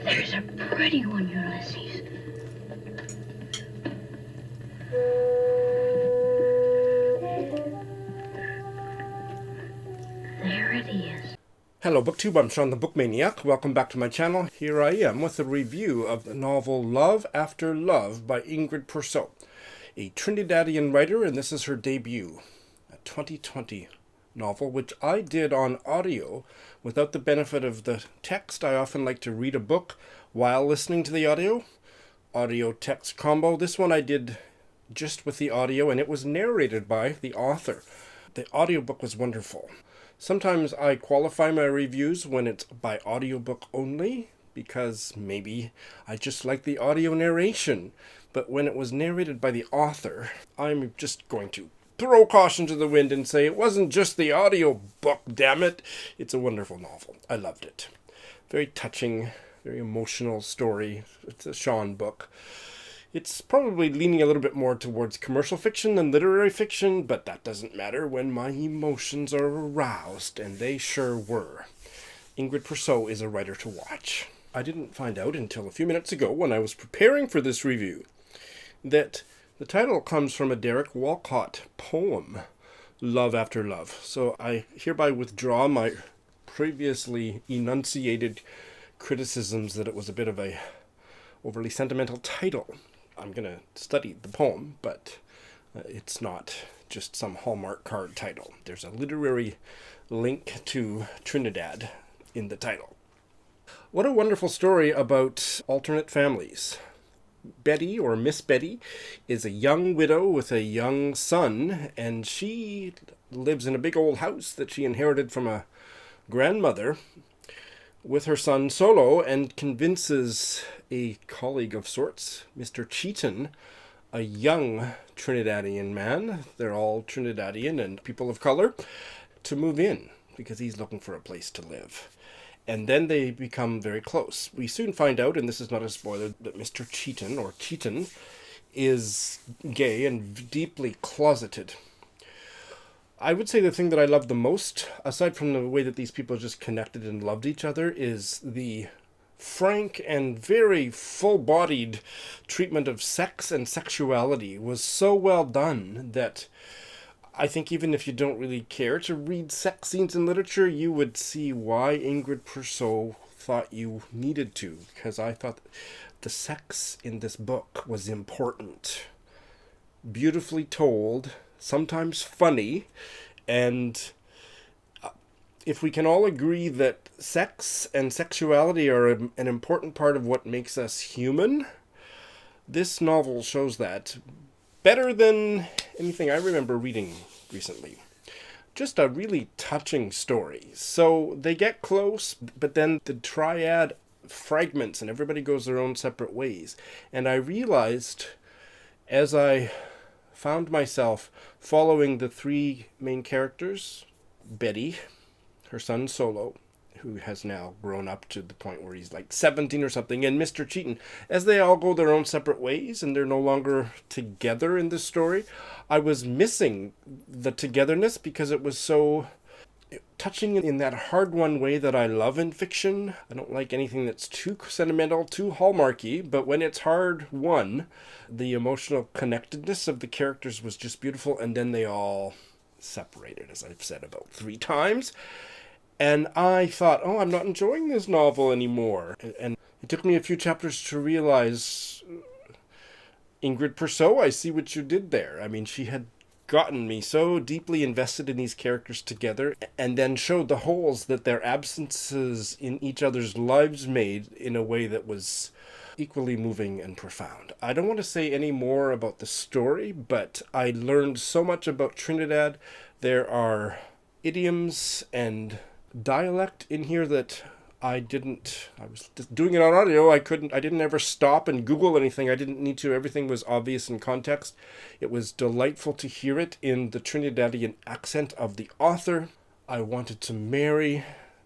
There's a pretty one, Ulysses. There it is. Hello BookTube, I'm Shawn the Book Maniac. Welcome back to my channel. Here I am with a review of the novel Love After Love by Ingrid Persaud, a Trinidadian writer, and this is her debut, a 2020 novel, which I did on audio without the benefit of the text. I often like to read a book while listening to the audio-text combo. This one I did just with the audio, and it was narrated by the author. The audiobook was wonderful. Sometimes I qualify my reviews when it's by audiobook only, because maybe I just like the audio narration. But when it was narrated by the author, I'm just going to throw caution to the wind and say it wasn't just the audiobook, damn it. It's a wonderful novel. I loved it. Very touching, very emotional story. It's a Shawn book. It's probably leaning a little bit more towards commercial fiction than literary fiction, but that doesn't matter when my emotions are aroused, and they sure were. Ingrid Persaud is a writer to watch. I didn't find out until a few minutes ago when I was preparing for this review that the title comes from a Derek Walcott poem, Love After Love. So I hereby withdraw my previously enunciated criticisms that it was a bit of a overly sentimental title. I'm going to study the poem, but it's not just some Hallmark card title. There's a literary link to Trinidad in the title. What a wonderful story about alternate families. Betty, or Miss Betty, is a young widow with a young son, and she lives in a big old house that she inherited from a grandmother with her son Solo, and convinces a colleague of sorts, Mr. Cheaton, a young Trinidadian man, they're all Trinidadian and people of color, to move in because he's looking for a place to live. And then they become very close. We soon find out, and this is not a spoiler, that Mr. Cheaton, or Cheaton, is gay and deeply closeted. I would say the thing that I love the most, aside from the way that these people just connected and loved each other, is the frank and very full-bodied treatment of sex and sexuality was so well done that I think even if you don't really care to read sex scenes in literature, you would see why Ingrid Persaud thought you needed to, because I thought the sex in this book was important. Beautifully told, sometimes funny, and if we can all agree that sex and sexuality are an important part of what makes us human, this novel shows that better than anything I remember reading recently. Just a really touching story. So they get close, but then the triad fragments and everybody goes their own separate ways. And I realized as I found myself following the three main characters, Betty, her son Solo, who has now grown up to the point where he's like 17 or something, and Mr. Cheaton, as they all go their own separate ways and they're no longer together in this story, I was missing the togetherness because it was so touching in that hard-won way that I love in fiction. I don't like anything that's too sentimental, too hallmarky, but when it's hard-won, the emotional connectedness of the characters was just beautiful, and then they all separated, as I've said about 3 times. And I thought, oh, I'm not enjoying this novel anymore. And it took me a few chapters to realize, Ingrid Persaud, I see what you did there. I mean, she had gotten me so deeply invested in these characters together, and then showed the holes that their absences in each other's lives made in a way that was equally moving and profound. I don't want to say any more about the story, but I learned so much about Trinidad. There are idioms and dialect in here that I was just doing it on audio. I didn't ever stop and Google anything. I didn't need to. Everything was obvious in context. It was delightful to hear it in the Trinidadian accent of the author. I wanted to marry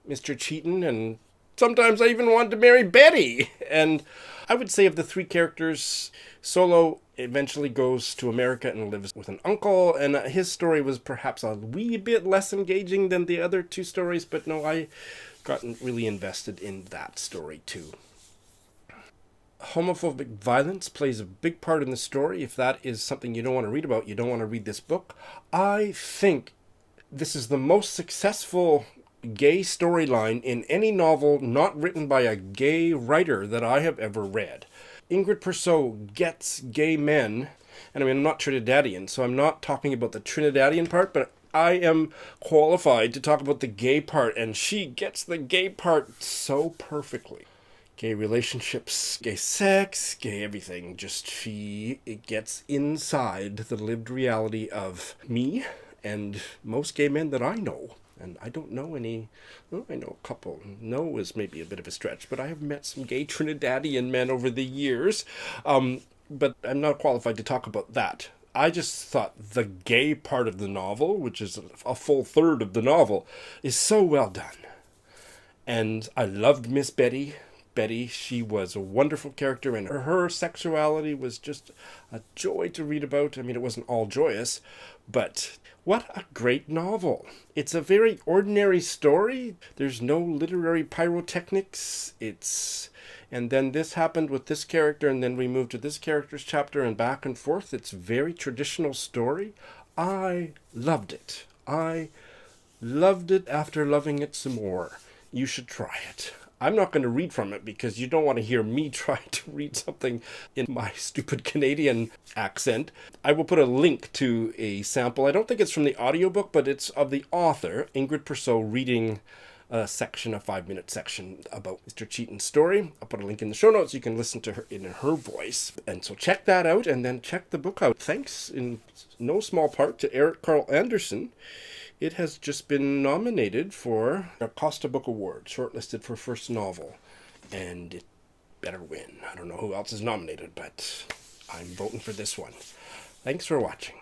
Mr. Cheaton, and sometimes I even wanted to marry Betty. And I would say of the 3 characters, Solo eventually goes to America and lives with an uncle, and his story was perhaps a wee bit less engaging than the other 2 stories, but no, I gotten really invested in that story too. Homophobic violence plays a big part in the story. If that is something you don't want to read about, you don't want to read this book. I think this is the most successful gay storyline in any novel not written by a gay writer that I have ever read. Ingrid Persaud gets gay men, and I mean, I'm not Trinidadian, so I'm not talking about the Trinidadian part, but I am qualified to talk about the gay part, and she gets the gay part so perfectly. Gay relationships, gay sex, gay everything. Just it gets inside the lived reality of me and most gay men that I know. And I don't know any, well, I know a couple. No is maybe a bit of a stretch, but I have met some gay Trinidadian men over the years. But I'm not qualified to talk about that. I just thought the gay part of the novel, which is a full third of the novel, is so well done. And I loved Miss Betty. She was a wonderful character, and her sexuality was just a joy to read about. I mean, it wasn't all joyous, but what a great novel. It's a very ordinary story. There's no literary pyrotechnics. And then this happened with this character, and then we moved to this character's chapter and back and forth. It's a very traditional story. I loved it. I loved it after loving it some more. You should try it. I'm not going to read from it because you don't want to hear me try to read something in my stupid Canadian accent. I will put a link to a sample. I don't think it's from the audiobook, but it's of the author, Ingrid Persaud, reading a 5-minute section about Mr. Cheaton's story. I'll put a link in the show notes. You can listen to her in her voice. And so check that out, and then check the book out. Thanks in no small part to Eric Carl Anderson. It has just been nominated for a Costa Book Award, shortlisted for first novel, and it better win. I don't know who else is nominated, but I'm voting for this one. Thanks for watching.